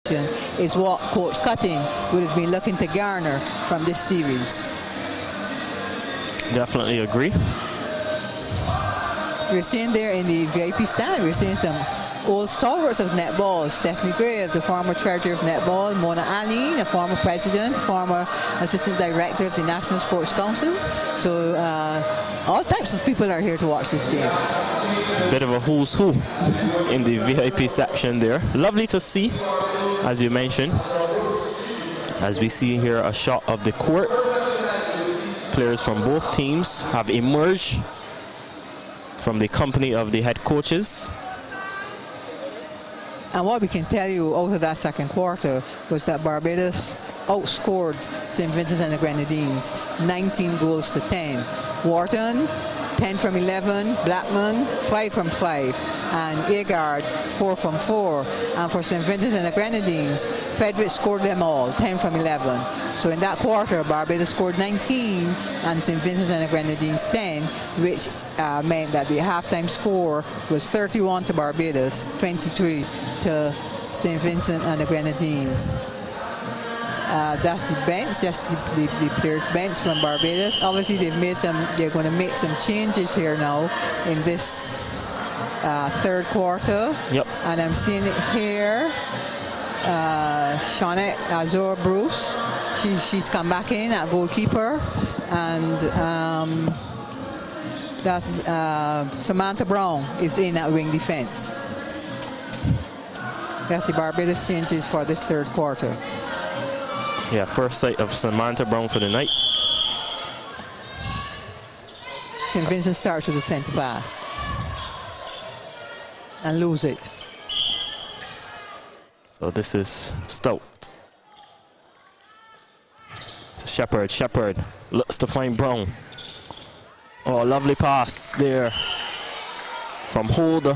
possession is what Coach Cutting would have been looking to garner from this series. Definitely agree. We're seeing there in the VIP stand, we're seeing some old stalwarts of netball. Stephanie Graves, the former treasurer of netball. Mona Ali, the former president, former assistant director of the National Sports Council. So all types of people are here to watch this game. A bit of a who's who in the VIP section there. Lovely to see, as you mentioned. As we see here a shot of the court. Players from both teams have emerged from the company of the head coaches. And what we can tell you out of that second quarter was that Barbados outscored St. Vincent and the Grenadines 19 goals to 10. Wharton 10 from 11, Blackman 5 from 5, and Agard 4 from 4. And for St. Vincent and the Grenadines, Frederick scored them all 10 from 11. So in that quarter, Barbados scored 19 and St. Vincent and the Grenadines 10, which meant that the halftime score was 31 to Barbados, 23 to St. Vincent and the Grenadines. That's the bench, that's the players' bench from Barbados. Obviously, they're going to make some changes here now in this third quarter. Yep. And I'm seeing it here. Shawnette Azor Bruce, she's come back in at goalkeeper, and Samantha Brown is in at wing defense. That's the Barbados changes for this third quarter. Yeah, first sight of Samantha Brown for the night. St. Vincent starts with a centre pass and lose it. So this is Stout. So Shepherd looks to find Brown. Oh, lovely pass there from Holder.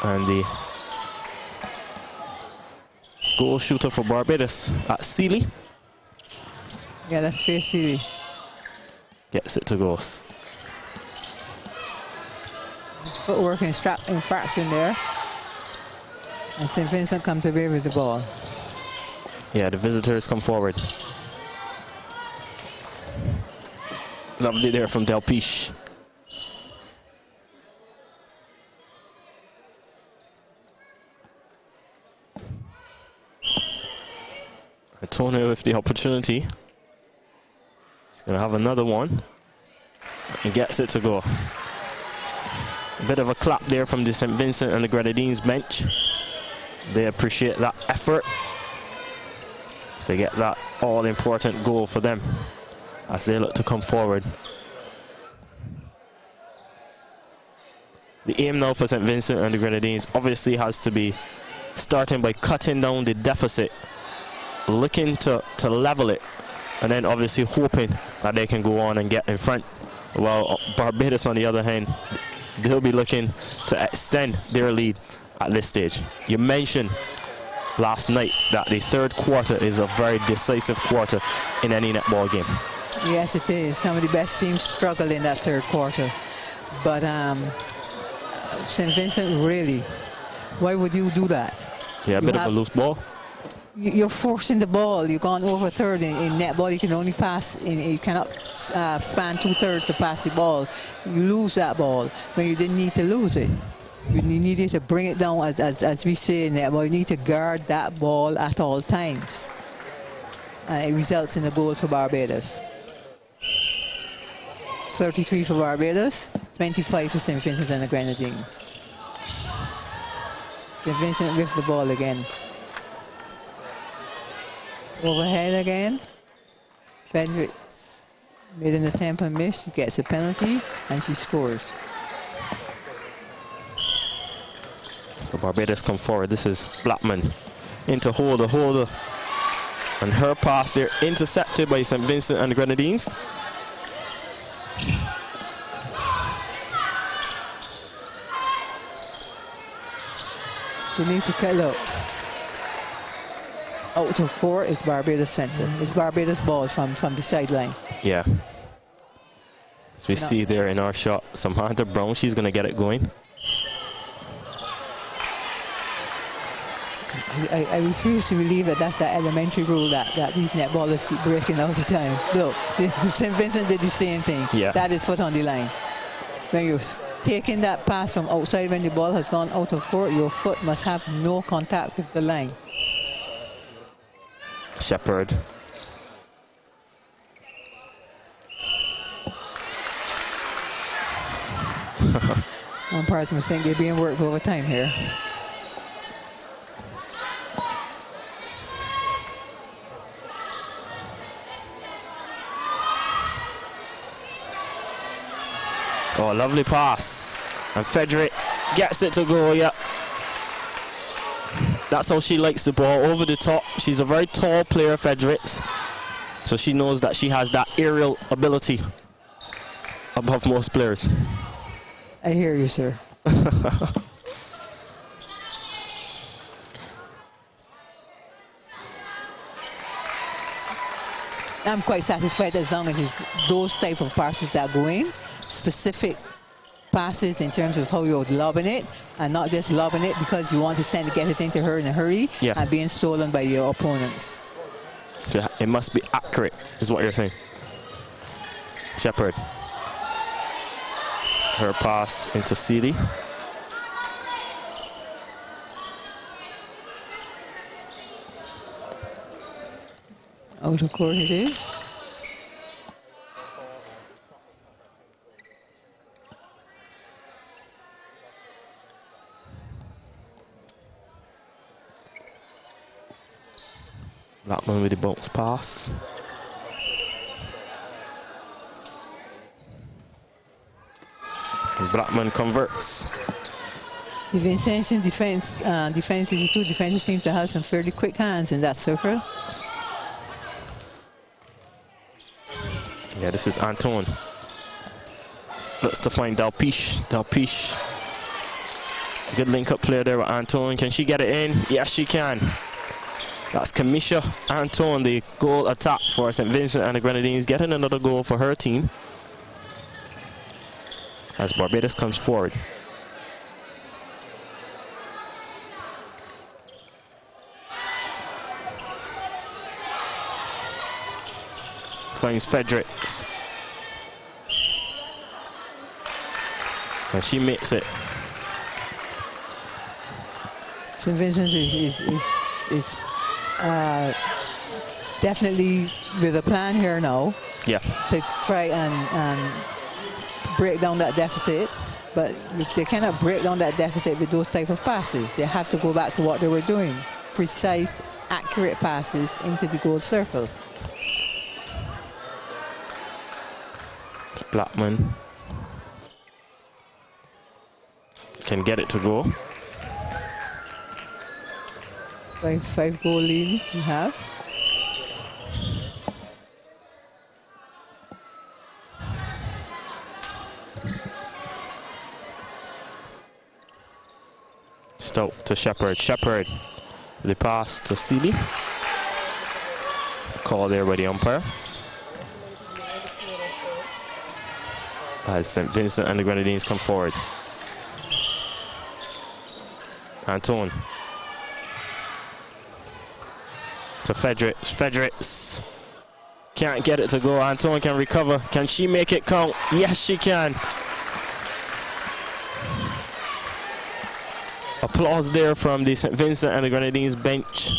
And the goal shooter for Barbados at Sealy. Yeah, that's Faye Sealy. Gets it to go. Footwork and strap infraction there. And St. Vincent come to away with the ball. Yeah, the visitors come forward. Lovely there from Delpiche. Antonio with the opportunity. He's going to have another one. And gets it to go. A bit of a clap there from the St. Vincent and the Grenadines bench. They appreciate that effort. They get that all-important goal for them as they look to come forward. The aim now for St. Vincent and the Grenadines obviously has to be starting by cutting down the deficit, looking to level it, and then obviously hoping that they can go on and get in front. While Barbados, on the other hand, they'll be looking to extend their lead at this stage. You mentioned last night that the third quarter is a very decisive quarter in any netball game. Yes, it is. Some of the best teams struggle in that third quarter. But St. Vincent, really, why would you do that? Yeah, a bit of a loose ball. You're forcing the ball. You've gone over third in netball. You can only pass, you cannot span 2/3 to pass the ball. You lose that ball when you didn't need to lose it. You needed to bring it down, as we say in netball. You need to guard that ball at all times. And it results in a goal for Barbados. 33 for Barbados, 25 for St. Vincent and the Grenadines. St. Vincent with the ball again. Overhead again. Fredericks made an attempt and missed. She gets a penalty and she scores. So Barbados come forward. This is Blackman into Holder. And her pass there intercepted by St. Vincent and the Grenadines. We need to cut out. Out of court is Barbados center. It's Barbados ball from the sideline. Yeah. As we see there in our shot, Samantha Brown, she's going to get it going. I refuse to believe that that's that elementary rule that these netballers keep breaking all the time. Look, St. Vincent did the same thing. Yeah. That is foot on the line. When you're taking that pass from outside when the ball has gone out of court, your foot must have no contact with the line. Shepherd. Umpires must think they're being worked overtime here. Oh, lovely pass. And Frederick gets it to go, yeah. That's how she likes the ball, over the top. She's a very tall player, Fredericks. So she knows that she has that aerial ability above most players. I hear you, sir. I'm quite satisfied as long as it's those type of passes that go in, specific passes in terms of how you're lobbing it, and not just lobbing it because you want to get it into her in a hurry and being stolen by your opponents. It must be accurate, is what you're saying. Shepherd. Her pass into Seeley. Out of court it is. Blackman with the bounce pass. And Blackman converts. The Vincentian defense, the two defenses seem to have some fairly quick hands in that circle. Yeah, this is Antoine. Looks to find Dalpiche. Dalpiche. Good link-up player there with Antoine. Can she get it in? Yes, she can. That's Kamisha Antoine, the goal attack for St. Vincent and the Grenadines, getting another goal for her team as Barbados comes forward. Finds Fredericks. And she makes it. St. Vincent is definitely with a plan here now. Yeah. To try and break down that deficit, but they cannot break down that deficit with those type of passes. They have to go back to what they were doing. Precise, accurate passes into the goal circle. Blackman can get it to go. 5 goal lead you have. Stoke to Shepherd. Shepherd, the pass to Seeley. It's a call there by the umpire. As St. Vincent and the Grenadines come forward. Antoine. To Fredericks. Fredericks can't get it to go. Antoine can recover. Can she make it count? Yes, she can. Applause there from the St. Vincent and the Grenadines bench.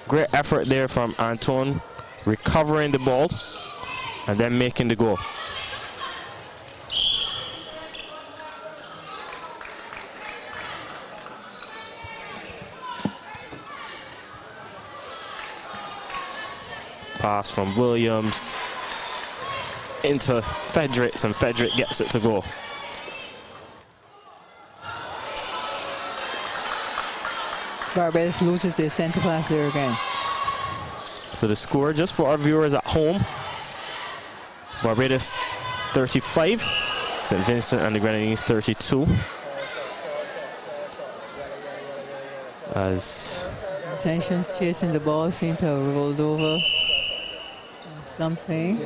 Great effort there from Antoine, recovering the ball and then making the goal. Pass from Williams into Fredericks, and Frederick gets it to go. Barbados loses their center pass there again. So the score, just for our viewers at home, Barbados 35, St. Vincent and the Grenadines 32. As Attention, chasing the ball, seemed to have rolled over something.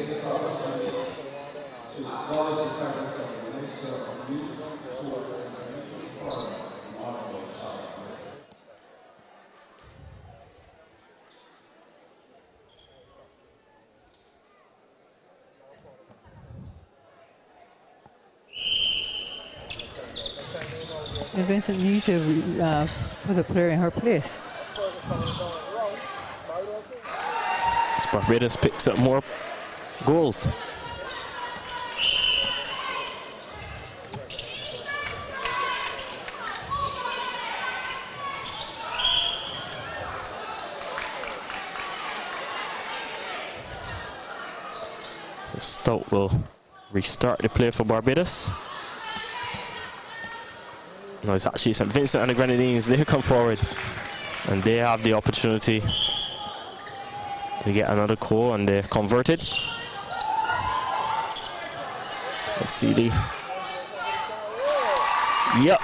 St. Vincent needs to put a player in her place. Barbados picks up more goals. Stoke will restart the play for Barbados. No, it's actually St. Vincent and the Grenadines. They come forward and they have the opportunity to get another goal, and they're converted. Let's see the. Yep.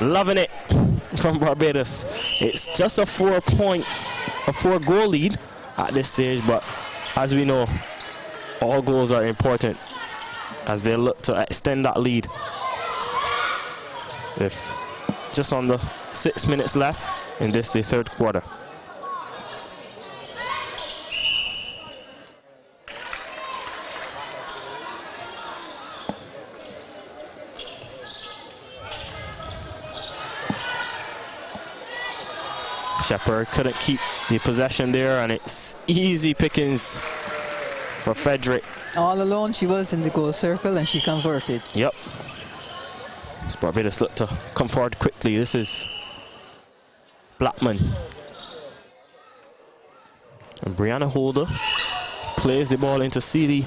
Loving it from Barbados. It's just a 4-goal lead at this stage, but as we know, all goals are important as they look to extend that lead. With just under 6 minutes left in this, the third quarter. Shepherd couldn't keep the possession there, and it's easy pickings for Frederick. All alone, she was in the goal circle, and she converted. Yep. Barbados look to come forward quickly. This is Blackman. And Brianna Holder plays the ball into Seeley.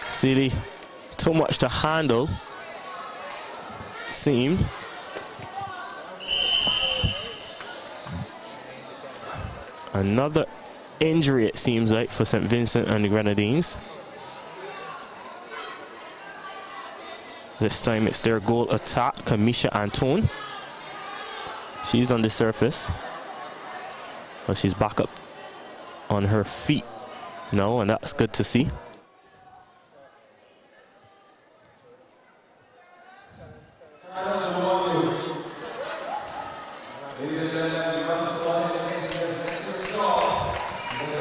Seeley, too much to handle, seemed. Another injury, it seems like, for St. Vincent and the Grenadines. This time it's their goal attack, Kamisha Antone. She's on the surface. But she's back up on her feet now, and that's good to see.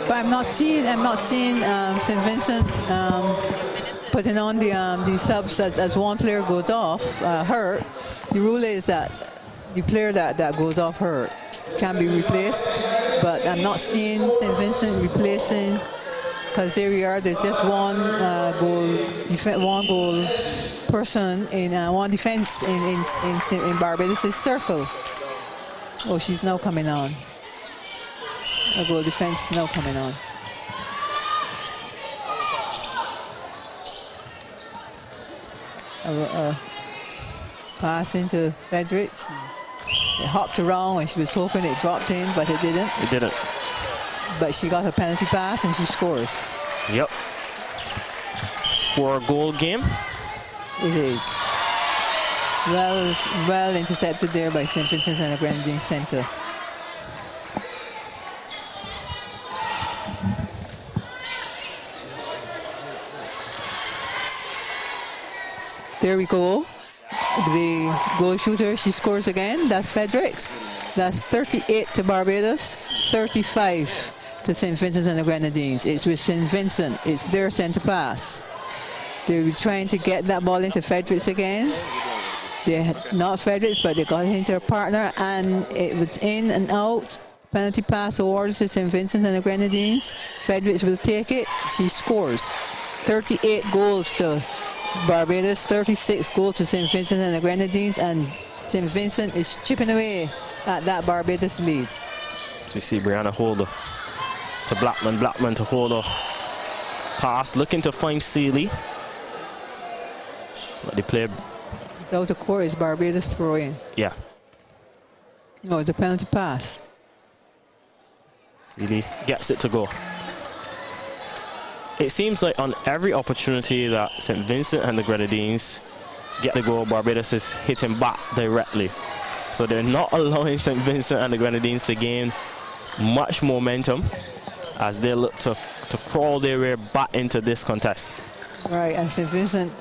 But I'm not seeing St. Vincent putting on the subs as one player goes off hurt. The rule is that the player that goes off hurt can be replaced, but I'm not seeing St. Vincent replacing, because there we are. There's just one goal person in one defense in Barbados' circle. Oh, she's now coming on. A goal defense is now coming on. Pass into Frederick. It hopped around and she was hoping it dropped in, but it didn't. It didn't. But she got a penalty pass and she scores. Yep. 4-goal game. It is. Well intercepted there by St. Vincent and the Grenadines Centre. There we go. The goal shooter, she scores again. That's Fredericks. That's 38 to Barbados, 35 to St. Vincent and the Grenadines. It's with St. Vincent. It's their centre pass. They're trying to get that ball into Fredericks again. They're not Fredericks, but they got it into her partner, and it was in and out. Penalty pass awarded to St. Vincent and the Grenadines. Fredericks will take it. She scores. 38 goals to Barbados, 36 goals to St. Vincent and the Grenadines, and St. Vincent is chipping away at that Barbados lead. So you see Brianna Holder to Blackman, Blackman to Holder. Pass, looking to find Seeley. But they play. It's out of court, it's Barbados throw in. Yeah. No, it's a penalty pass. Seeley gets it to go. It seems like on every opportunity that St. Vincent and the Grenadines get the goal, Barbados is hitting back directly. So they're not allowing St. Vincent and the Grenadines to gain much momentum as they look to crawl their way back into this contest. Right, and St. Vincent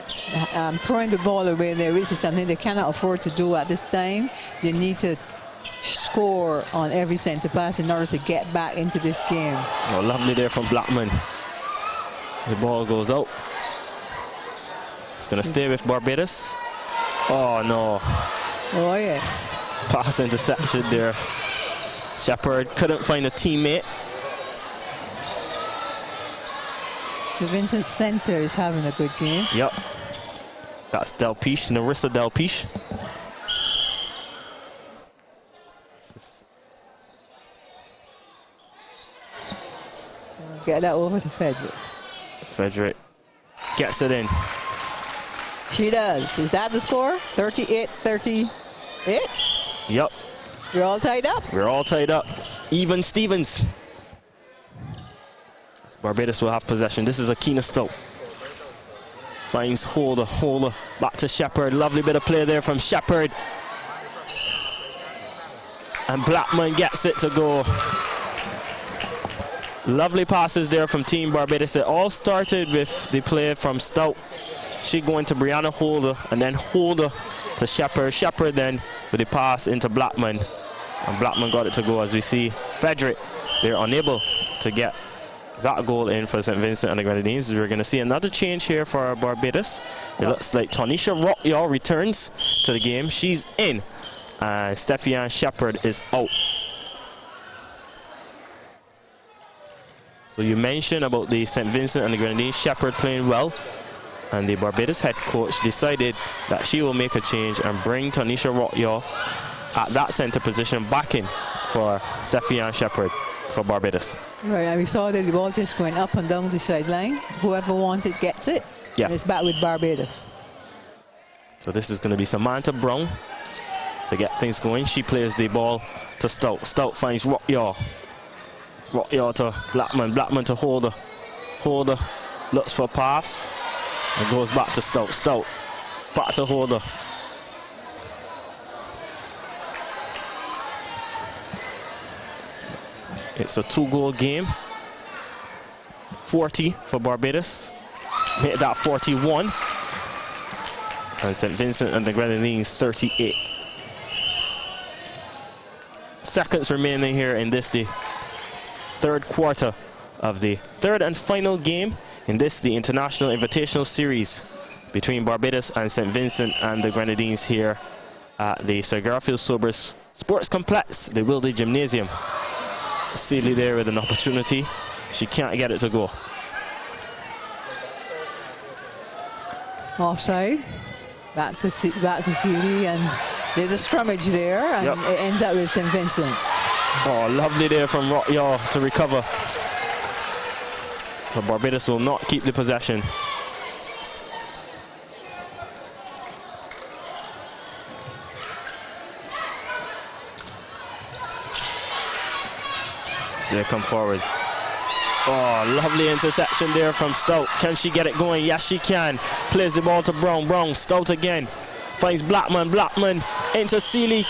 throwing the ball away there, which is something they cannot afford to do at this time. They need to score on every centre pass in order to get back into this game. Oh, lovely there from Blackman. The ball goes out. It's going to stay with Barbados. Oh, no. Oh, yes. Pass interception there. Shepherd couldn't find a teammate. So Vincent Center is having a good game. Yep. That's Delpiche, Narissa Delpiche. Get that over to Frederick. Frederick gets it in. She does. Is that the score? 38-38? Yep. We're all tied up? We're all tied up. Even Stevens. Barbados will have possession. This is Akina Stoke. Finds Holder back to Shepherd. Lovely bit of play there from Shepherd. And Blackman gets it to go. Lovely passes there from Team Barbados. It all started with the play from Stout. She going to Brianna Holder, and then Holder to Shepherd. Shepherd then with the pass into Blackman. And Blackman got it to go. As we see Frederick, they're unable to get that goal in for St. Vincent and the Grenadines. We're going to see another change here for Barbados. It looks like Tanisha Rockyaw returns to the game. She's in. And Stephiane Shepherd is out. So you mentioned about the St. Vincent and the Grenadines. Shepherd playing well. And the Barbados head coach decided that she will make a change and bring Tanisha Rockyaw at that center position back in for Stephiane Shepherd for Barbados. Right, and we saw that the ball just going up and down the sideline. Whoever wants it gets it. Yeah. And it's back with Barbados. So this is going to be Samantha Brown to get things going. She plays the ball to Stout. Stout finds Rockyaw. Rockyaw to Blackman. Blackman to Holder. Holder looks for a pass and goes back to Stout. Stout back to Holder. It's a 2-goal game. 40 for Barbados. Made that 41. And St. Vincent and the Grenadines 38. Seconds remaining here in this, the third quarter of the third and final game in this, the International Invitational Series between Barbados and St. Vincent and the Grenadines here at the Sir Garfield Sobers Sports Complex, the Wilde Gymnasium. Seeley there with an opportunity. She can't get it to go. Offside. Back to Seeley, and there's a scrummage there, and it ends up with St. Vincent. Oh, lovely there from Rockyaw to recover. But Barbados will not keep the possession. So they come forward. Oh, lovely interception there from Stout. Can she get it going? Yes, she can. Plays the ball to Brown. Brown, Stout again. Finds Blackman. Blackman into Seeley.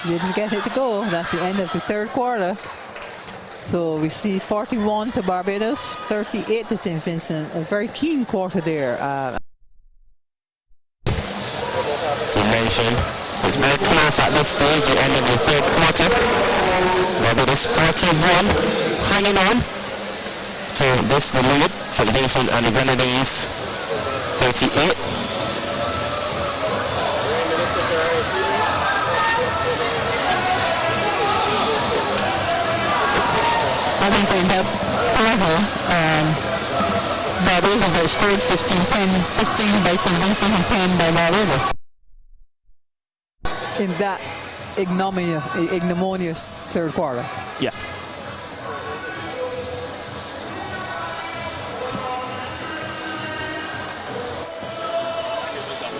Didn't get it to go. That's the end of the third quarter. So we see 41 to Barbados, 38 to St. Vincent. A very keen quarter there. As you mentioned, it's very close at this stage, the end of the third quarter. Barbados 41, hanging on to this, the lead. St. Vincent and the Grenadines 38. I think they have over. Barbados has scored 15 by St. Vincent and 10 by Barbados. In that ignominious third quarter. Yeah.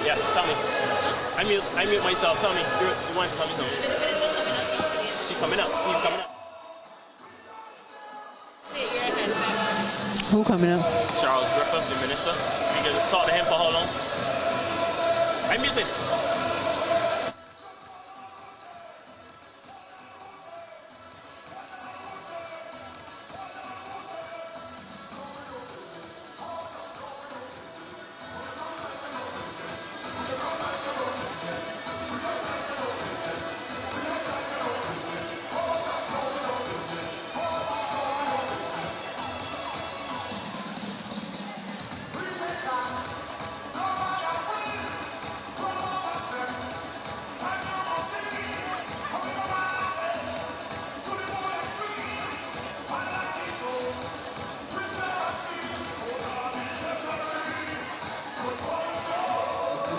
Yeah, tell me. I mute myself. Tell me. You want to tell me something? She's coming up. He's coming up. Who coming up? Charles Griffith, the minister. We can talk to him for how long? I'm muted.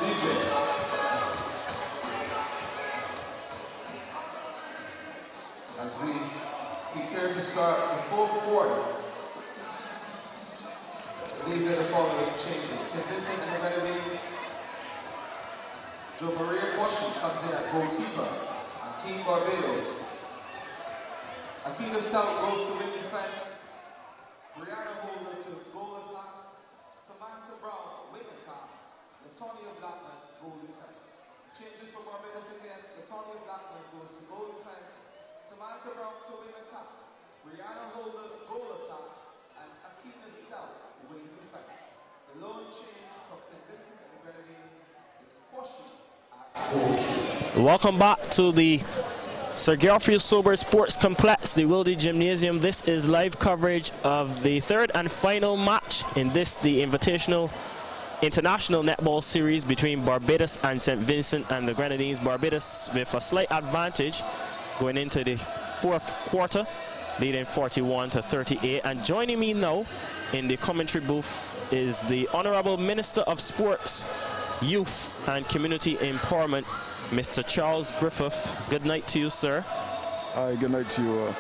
As we prepare to start the fourth quarter, these are the following changes. St. Vincent and the Grenadines, Jo Maria Quashie comes in at goalkeeper on Team Barbados. Akita Stout goes to wing defense. Brianna Holder to goal attack. Samantha Brown, wing attack. Latonia Blackman, goal defense. Changes for Barbados again. Latonia Blackman goes to goal defense. Samantha Brown to wing attack. Brianna Holder, goal attack. And Akita Stout, wing defense. The lone change from St. Vincent and the Grenadines is Quashie at goal. Welcome back to the Sir Garfield Sober Sports Complex, the Wilde Gymnasium. This is live coverage of the third and final match in this, the Invitational International Netball Series between Barbados and St. Vincent and the Grenadines. Barbados with a slight advantage going into the fourth quarter, leading 41-38. And joining me now in the commentary booth is the Honorable Minister of Sports, Youth and Community Empowerment, Mr. Charles Griffith. Good night to you, sir. Hi, good night to you.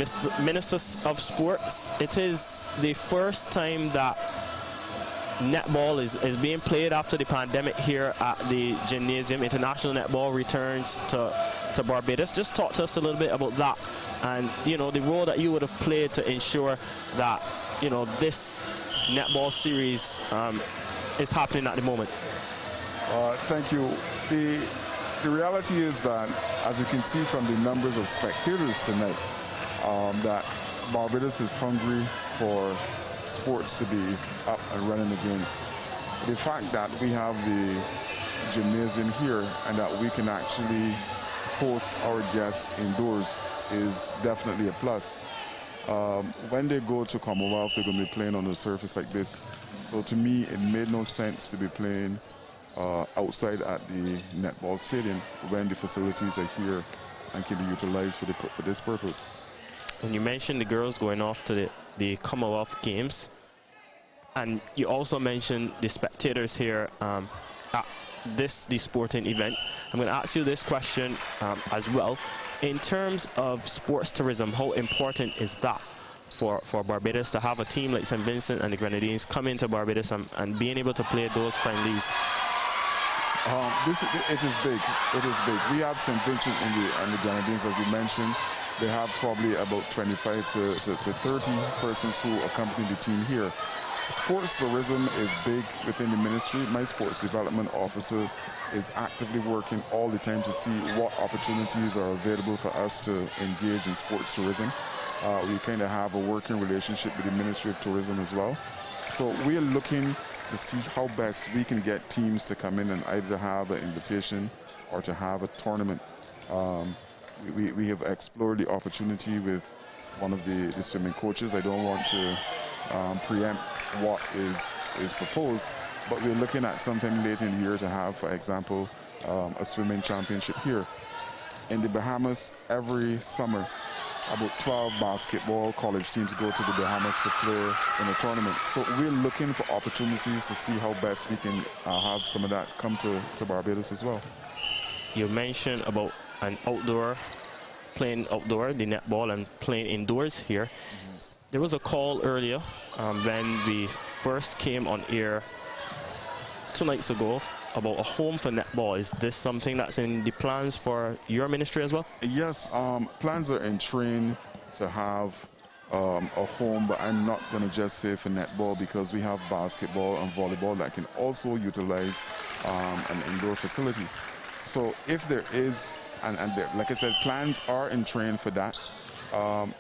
Mr. Minister of Sports, it is the first time that netball is being played after the pandemic here at the gymnasium. International netball returns to Barbados. Just talk to us a little bit about that and, you know, the role that you would have played to ensure that, you know, this netball series is happening at the moment. Thank you. The reality is that, as you can see from the numbers of spectators tonight, that Barbados is hungry for sports to be up and running again. The fact that we have the gymnasium here and that we can actually host our guests indoors is definitely a plus. When they go to Commonwealth, they're going to be playing on a surface like this. So to me, it made no sense to be playing outside at the netball stadium when the facilities are here and can be utilized for this purpose. When you mentioned the girls going off to the Commonwealth Games, and you also mentioned the spectators here at the sporting event, I'm going to ask you this question as well. In terms of sports tourism, how important is that for Barbados to have a team like St. Vincent and the Grenadines come into Barbados and being able to play those friendlies? It is big. It is big. We have St. Vincent and the Grenadines, as you mentioned. They have probably about 25 to 30 persons who accompany the team here. Sports tourism is big within the ministry. My sports development officer is actively working all the time to see what opportunities are available for us to engage in sports tourism. We kind of have a working relationship with the Ministry of Tourism as well. So we are looking to see how best we can get teams to come in and either have an invitation or to have a tournament. We have explored the opportunity with one of the swimming coaches. I don't want to preempt what is proposed, but we're looking at something late in the year to have, for example, a swimming championship here. In the Bahamas, every summer, about 12 basketball college teams go to the Bahamas to play in a tournament. So we're looking for opportunities to see how best we can have some of that come to Barbados as well. You mentioned about an playing outdoor, the netball, and playing indoors here. Mm-hmm. There was a call earlier when we first came on air 2 nights ago about a home for netball. Is this something that's in the plans for your ministry as well? Yes, plans are in train to have a home, but I'm not going to just say for netball because we have basketball and volleyball that can also utilize an indoor facility. So if there is, and there, like I said, plans are in train for that.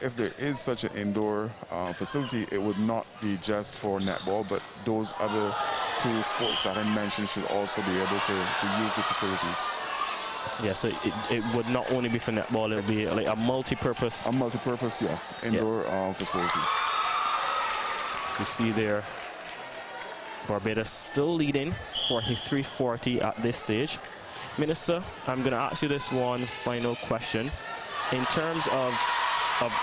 If there is such an indoor facility, it would not be just for netball, but those other 2 sports that I mentioned should also be able to use the facilities. Yeah, so it would not only be for netball, it would be like a multi-purpose. A multi-purpose, yeah, indoor facility. So you see there, Barbados still leading 43-40 at this stage. Minister, I'm going to ask you this one final question. In terms of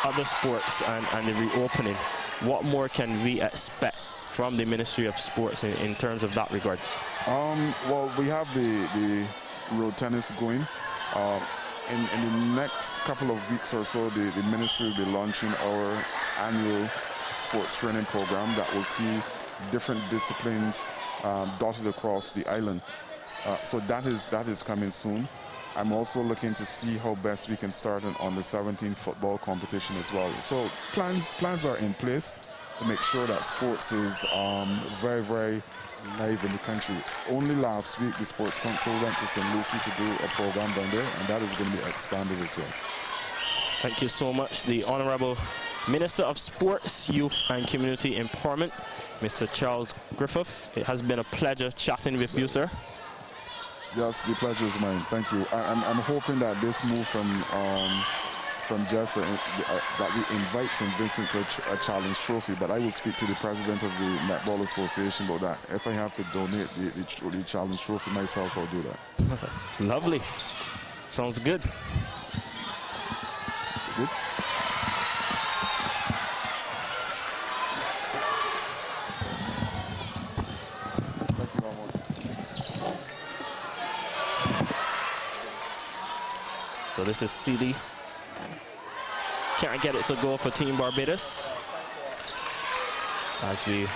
other sports and the reopening, what more can we expect from the Ministry of Sports in terms of that regard? Well, we have the road tennis going. In the next couple of weeks or so, the ministry will be launching our annual sports training program that will see different disciplines dotted across the island. So that is coming soon. I'm also looking to see how best we can start an under-17 football competition as well. So plans are in place to make sure that sports is very, very live in the country. Only last week the Sports Council went to St. Lucie to do a program down there, and that is going to be expanded as well. Thank you so much, the Honorable Minister of Sports, Youth and Community Empowerment, Mr. Charles Griffith. It has been a pleasure chatting with you, sir. Yes, the pleasure is mine. Thank you. I'm hoping that this move from Jessa, that we invite St. Vincent to a challenge trophy, but I will speak to the president of the Netball Association about that. If I have to donate the challenge trophy myself, I'll do that. Lovely. Sounds good. Good. Thank you very much. So this is CD. Can't get it to go for Team Barbados. As we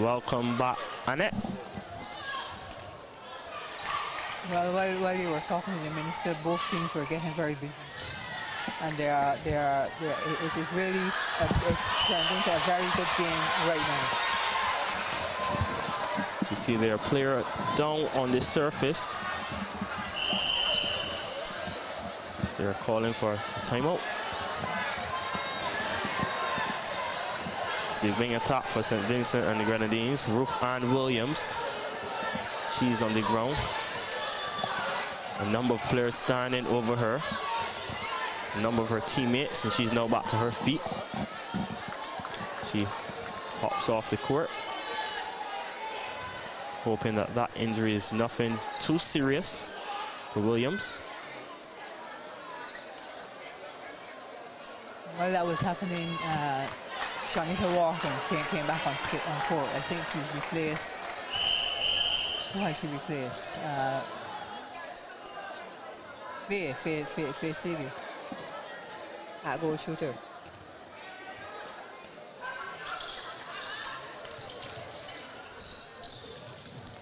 welcome back Annette. Well, while you were talking to the minister, both teams were getting very busy, and it is really it's turned into a very good game right now. As we see their player down on the surface. So they're calling for a timeout. It's the wing attack for St. Vincent and the Grenadines. Ruth Ann Williams. She's on the ground. A number of players standing over her. A number of her teammates, and she's now back to her feet. She hops off the court, hoping that that injury is nothing too serious for Williams. While that was happening, Shanita Walton came back on court. I think she's replaced. Who has she replaced? Faye City at goal shooter.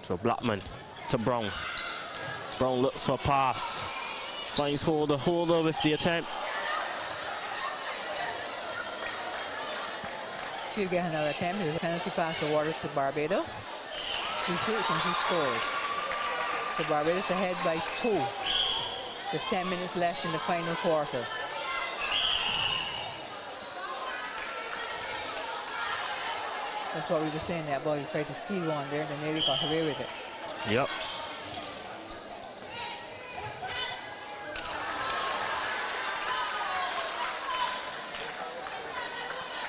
So Blackman to Brown. Brown looks for a pass. Finds Holder with the attempt. She'll get another attempt. There's a penalty pass awarded to Barbados. She shoots and she scores. So Barbados ahead by 2 with 10 minutes left in the final quarter. That's what we were saying, that ball, you tried to steal one there and they nearly got away with it. Yep.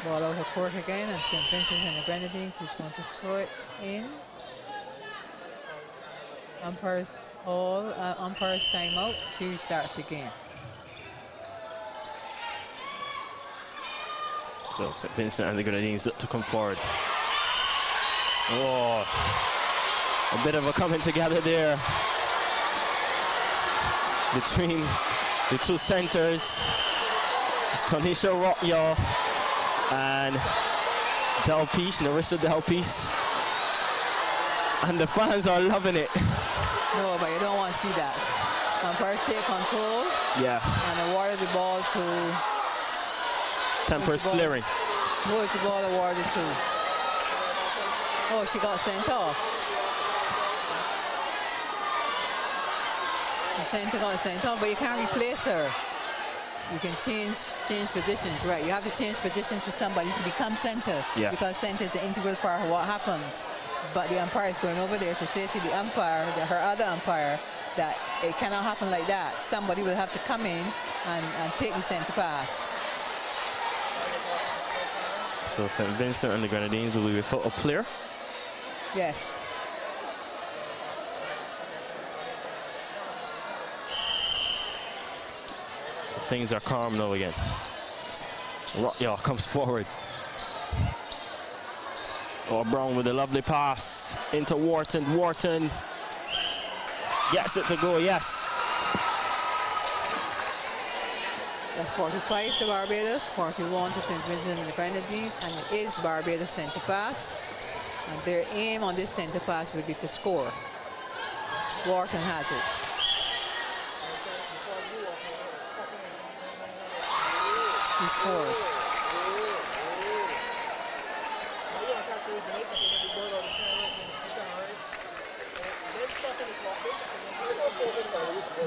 Ball out of court again, and St. Vincent and the Grenadines is going to throw it in. Umpires timeout to restart the game. So St. Vincent and the Grenadines look to come forward. Oh, a bit of a coming together there between the two centers. It's Tanisha Rockyaw and Narissa Delpice. And the fans are loving it. No, but you don't want to see that. Umpires take control. Yeah. And awarded the ball to... Tempers flaring. Who is the ball awarded to? Oh, she got sent off. The center got sent off, but you can't replace her. You can change positions, right? You have to change positions for somebody to become center, because center is the integral part of what happens. But the umpire is going over there to say to the umpire, her other umpire, that it cannot happen like that. Somebody will have to come in and take the center pass. So St. Vincent and the Grenadines will be without a player. Yes. Things are calm now again. Rockyaw comes forward. Oh, Brown with a lovely pass into Wharton. Wharton gets it to go, yes. That's 45 to Barbados, 41 to St. Vincent and the Grenadines, and it is Barbados center pass. And their aim on this center pass would be to score. Wharton has it. He scores.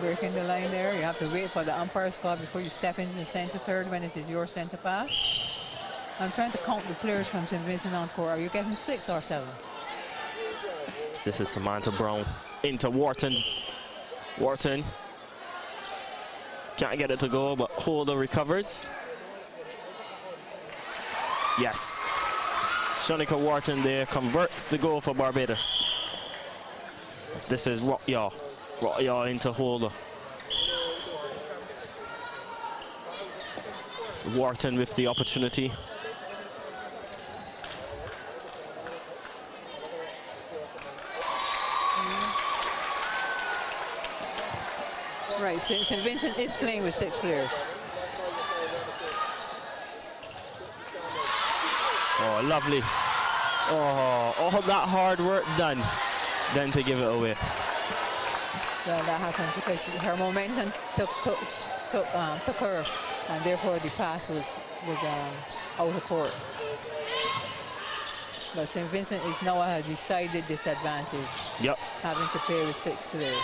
Breaking the line there. You have to wait for the umpire's call before you step into the center third when it is your center pass. I'm trying to count the players from St. Vincent on court. Are you getting 6 or 7? This is Samantha Brown into Wharton. Wharton can't get it to go, but Holder recovers. Yes. Shanika Wharton there converts the goal for Barbados. This is Rockyaw. Rockyaw into Holder. So Wharton with the opportunity. Right, St. Vincent is playing with 6 players. Oh, lovely. Oh, all that hard work done, then to give it away. Well, that happened because her momentum took her, and therefore the pass was out of court. But St. Vincent is now at a decided disadvantage. Yep. Having to play with 6 players.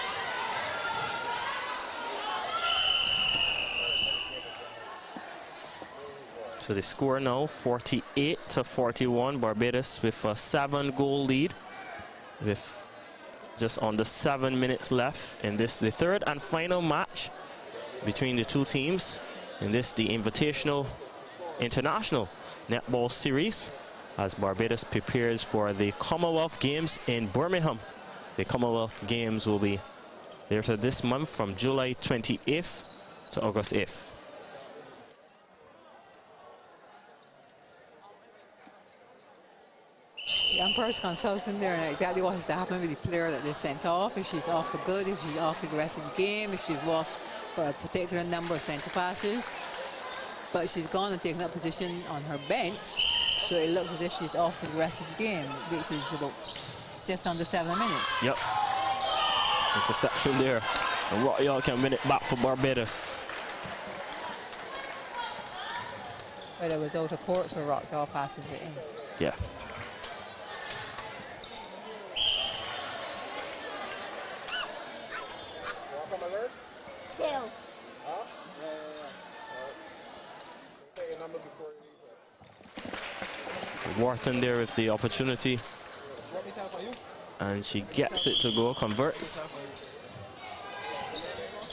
So the score now 48 to 41. Barbados with a 7-goal lead, with just under 7 minutes left in this, the third and final match between the two teams in this, the Invitational International Netball Series, as Barbados prepares for the Commonwealth Games in Birmingham. The Commonwealth Games will be later this month from July 28th to August 8th. The umpire's consulting there and exactly what has to happen with the player that they sent off. If she's off for good, if she's off for the rest of the game, if she's off for a particular number of center passes. But she's gone and taken that position on her bench, so it looks as if she's off for the rest of the game, which is about just under 7 minutes. Yep. Interception there. And Royal can win it back for Barbados. But it was out of court, so Rockall passes it in. Yeah. Sale. So Wharton there with the opportunity. And she gets it to go, converts.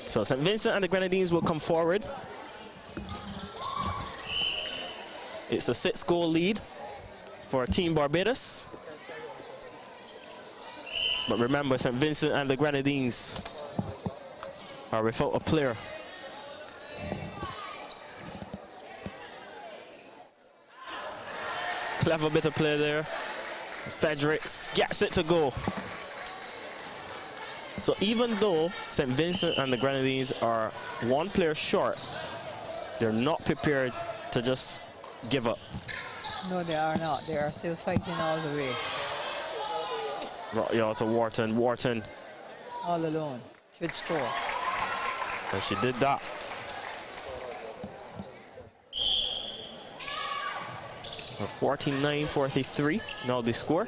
So St. Vincent and the Grenadines will come forward. It's a 6-goal lead for Team Barbados. But remember, St. Vincent and the Grenadines are without a player. Clever bit of play there. Fredericks gets it to go. So even though St. Vincent and the Grenadines are 1 player short, they're not prepared to just give up. No, they are not. They are still fighting all the way. Right, to Wharton. Wharton. All alone. Should score. And she did that. A 49-43. Now the score.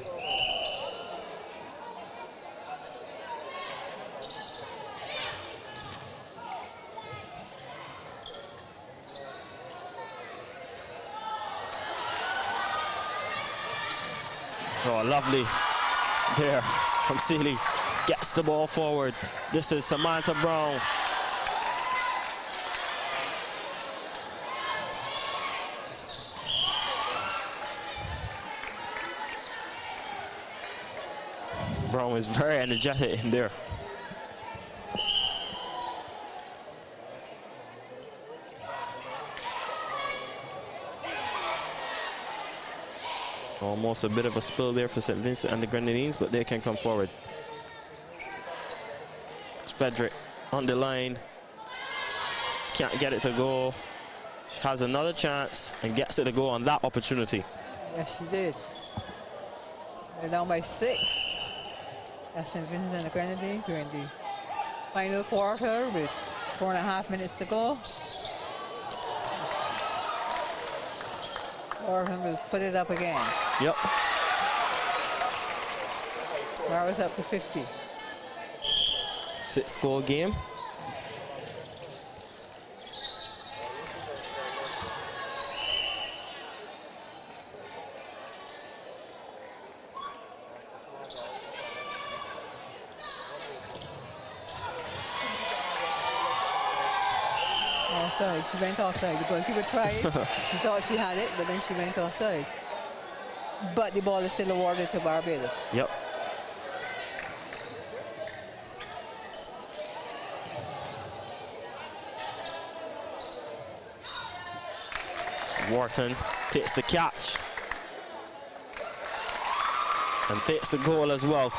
Oh, lovely there from Seeley. Gets the ball forward. This is Samantha Brown. Brown is very energetic in there. Oh, Almost a bit of a spill there for St. Vincent and the Grenadines, but they can come forward. Frederick on the line. Can't get it to go. She has another chance and gets it to go on that opportunity. Yes, she did. They're down by 6. That's St. Vincent and the Grenadines. We're in the final quarter with 4.5 minutes to go. Orhan will put it up again. Yep. That was up to 50. 6-goal game. Offside. She went offside. The goalkeeper tried. She thought she had it, but then she went offside. But the ball is still awarded to Barbados. Yep. Wharton takes the catch and takes the goal as well.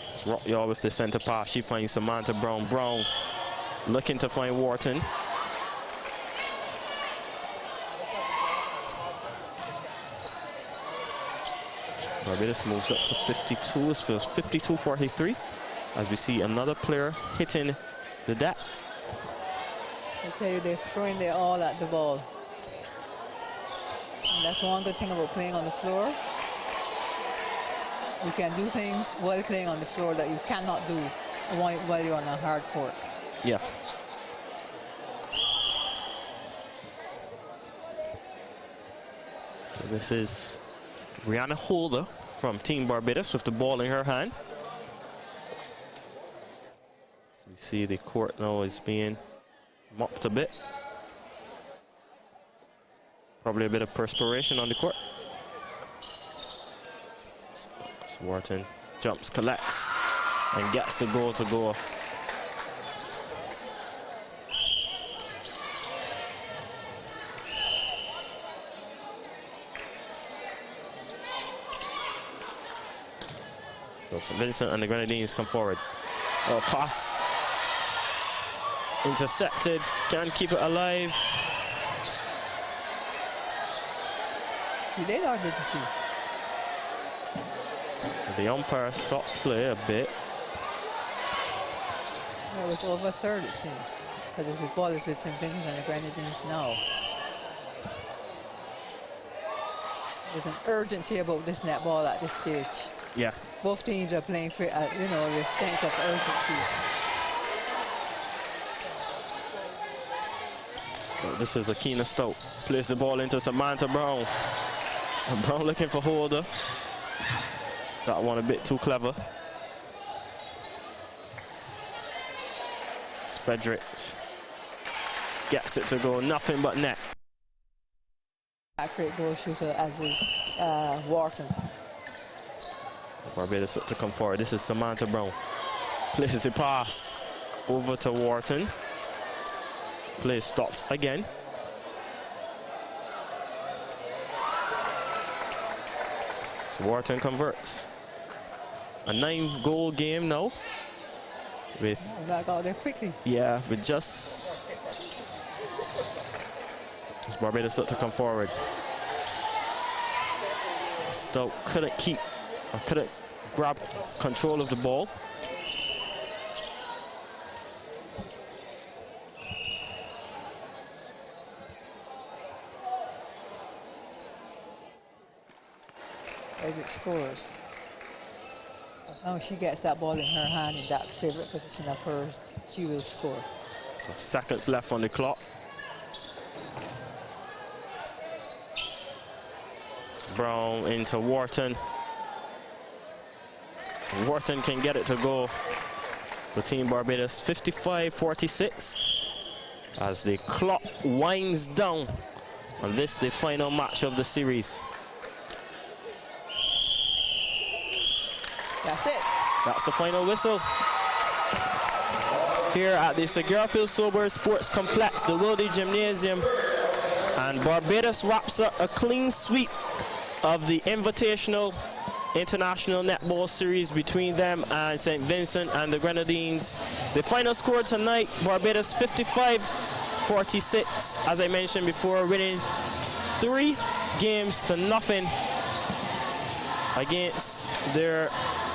It's Rockyaw with the centre pass. She finds Samantha Brown. Brown looking to find Wharton. Barbados moves up to 52. It feels 52-43 as we see another player hitting the deck. I tell you, they're throwing their all at the ball. And that's one good thing about playing on the floor. You can do things while playing on the floor that you cannot do while you're on a hard court. Yeah. So this is Rihanna Holder from Team Barbados with the ball in her hand. So we see the court now is being mopped a bit. Probably a bit of perspiration on the court. Wharton jumps, collects, and gets the goal to go. So St. Vincent and the Grenadines come forward. Oh, pass. Intercepted, can't keep it alive. She did or didn't she? The umpire stopped play a bit. It was over third, it seems, because the ball is with St. Vincent and the Grenadines now. There's an urgency about this netball at this stage. Yeah. Both teams are playing for, you know, with sense of urgency. But this is Akina Stout. Plays the ball into Samantha Brown. And Brown looking for Holder. That one a bit too clever. Frederick gets it to go, nothing but net. Accurate goal shooter as is Wharton. Barbados to come forward. This is Samantha Brown. Plays the pass over to Wharton. Play stopped again. So Wharton converts. A 9-goal game now. With that got there quickly. Yeah, with just Barbados to come forward. Stoke couldn't keep or couldn't grab control of the ball. Isaac scores. As long as she gets that ball in her hand in that favorite position of hers, she will score. Seconds left on the clock. It's Brown into Wharton. Wharton can get it to go. The Team Barbados 55-46 as the clock winds down on this, the final match of the series. That's it. That's the final whistle. Here at the Segura Field Sober Sports Complex, the Wildy Gymnasium, And Barbados wraps up a clean sweep of the Invitational International Netball Series between them and St. Vincent and the Grenadines. The final score tonight, Barbados 55-46, as I mentioned before, winning 3 games to nothing against their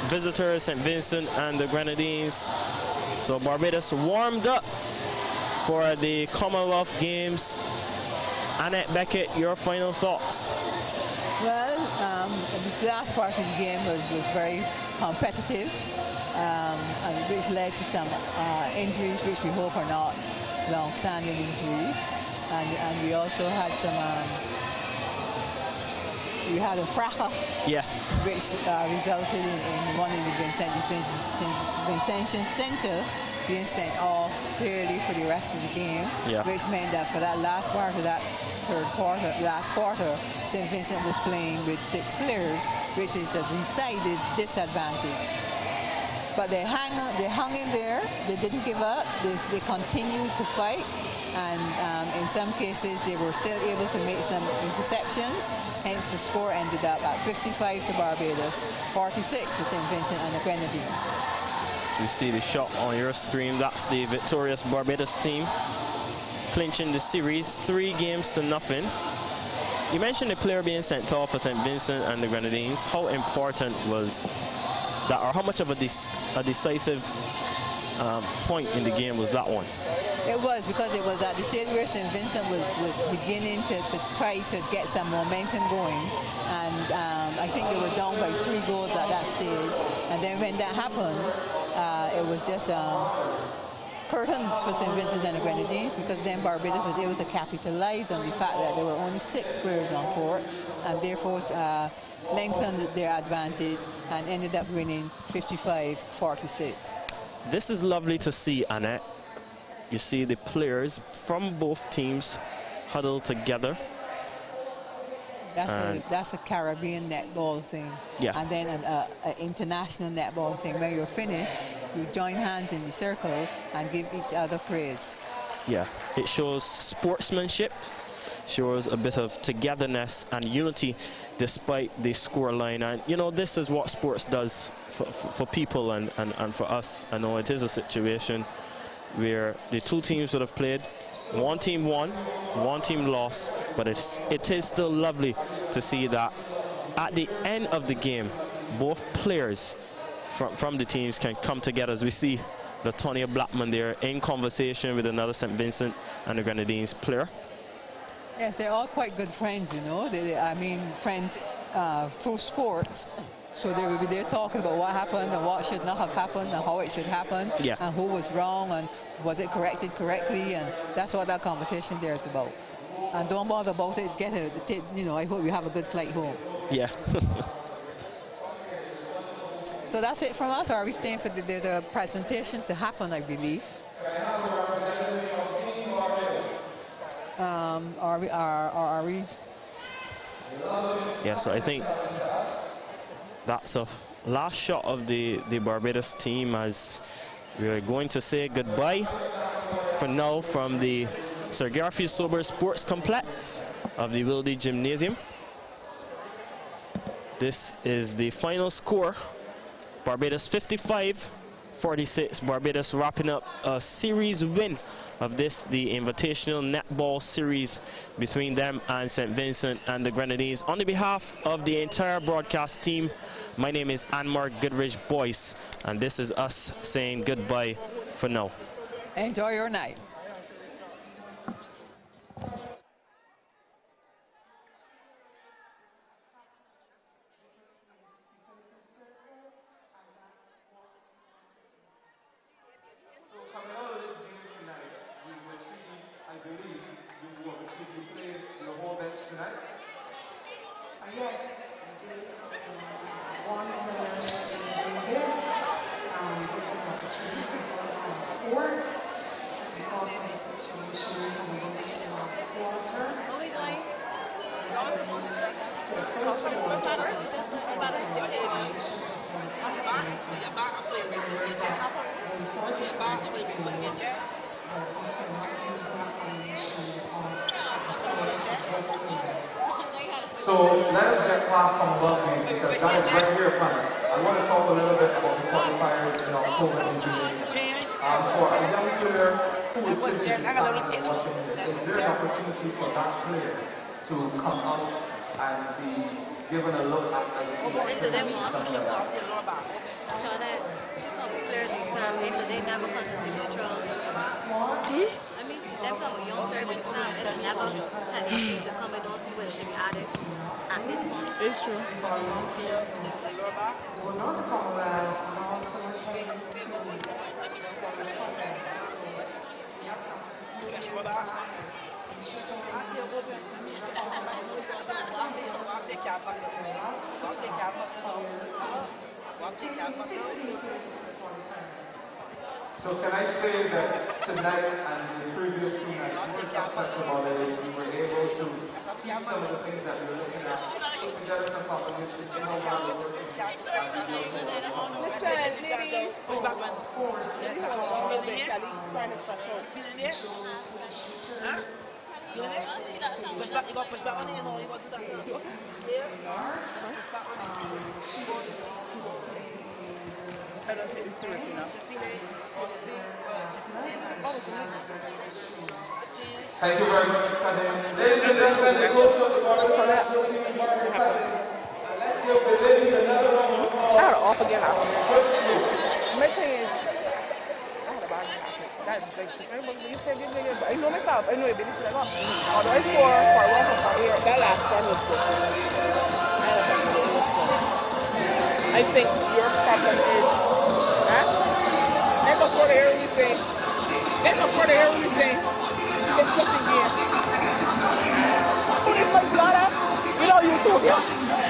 visitors, St. Vincent and the Grenadines. So Barbados warmed up for the Commonwealth Games. Annette Beckett, your final thoughts? Well, the last part of the game was very competitive, and which led to some injuries, which we hope are not long-standing injuries. And we also had some, we had a fracas, which resulted in one of the Vincentian Center being sent off clearly for the rest of the game, which meant that for that last part of that last quarter, St. Vincent was playing with 6 players, which is a decided disadvantage. But they hung in there. They didn't give up. They continued to fight, and in some cases they were still able to make some interceptions. Hence, the score ended up at 55 to Barbados, 46 to St. Vincent and the Grenadines. So we see the shot on your screen. That's the victorious Barbados team clinching the series 3 games to nothing. You mentioned the player being sent off for St. Vincent and the Grenadines. How important was that, or how much of a decisive point in the game was that one? It was, because it was at the stage where St. Vincent was beginning to try to get some momentum going, and I think they were down by 3 goals at that stage. And then when that happened, it was just curtains for St. Vincent and the Grenadines, because then Barbados was able to capitalize on the fact that there were only 6 players on court, and therefore lengthened their advantage and ended up winning 55-46. This is lovely to see, Annette. You see the players from both teams huddled together. That's a Caribbean netball thing. And then an international netball thing. When you're finished, you join hands in the circle and give each other praise. It shows sportsmanship, shows a bit of togetherness and unity despite the scoreline. And you know, this is what sports does for people and for us. I know it is a situation where the 2 teams would have played, 1 team won, 1 team lost, but it is still lovely to see that at the end of the game, both players from the teams can come together, as we see Latonia Blackman there in conversation with another St. Vincent and the Grenadines player. Yes, they're all quite good friends, you know. I mean, friends through sports. So they will be there talking about what happened and what should not have happened and how it should happen, and who was wrong and was it corrected correctly, and that's what that conversation there is about. And don't bother about it. You know, I hope you have a good flight home. So that's it from us. Or are we staying for there's a presentation to happen, I believe. Are we? So I think that's a last shot of the Barbados team as we're going to say goodbye for now from the Sir Garfield Sober Sports Complex of the Wilde Gymnasium. This is the final score. Barbados 55-46. Barbados wrapping up a series win of the Invitational Netball Series between them and St. Vincent and the Grenadines. On the behalf of the entire broadcast team, my name is Anmar Goodrich Boyce, and this is us saying goodbye for now. Enjoy your night. class from rugby because that is right here upon us. I want to talk a little bit about the qualifiers in October in Jamaica. For a young player who is sitting in the stands and watching this, is there an opportunity for that player to come out and be given a look at the scene? Something like that. Players in stand, they never come to see neutrals. I mean, that's how a young player in stand, they never had the opportunity to come and don't see what should be added at this point. It's true. So can I say that tonight and the previous 2 nights, we were not touched about it, is we were able to teach some of the things that we were looking at, put together some combinations, you know how we're working I don't take this seriously now. Thank you very much, Kaden. Ladies and gentlemen, the coach of the Barbados national team is Margaret Kaden. Let's give the ladies another round of applause. I had an off again last week. My thing is, I had a bad practice. That's like, you said this nigga, I know myself, I know it, but it's like, although I score for one for here, that last one was good. I think your problem is, let us go to everything. Let us go to everything. Let's go to here. Put it like that, you know, you too, yeah.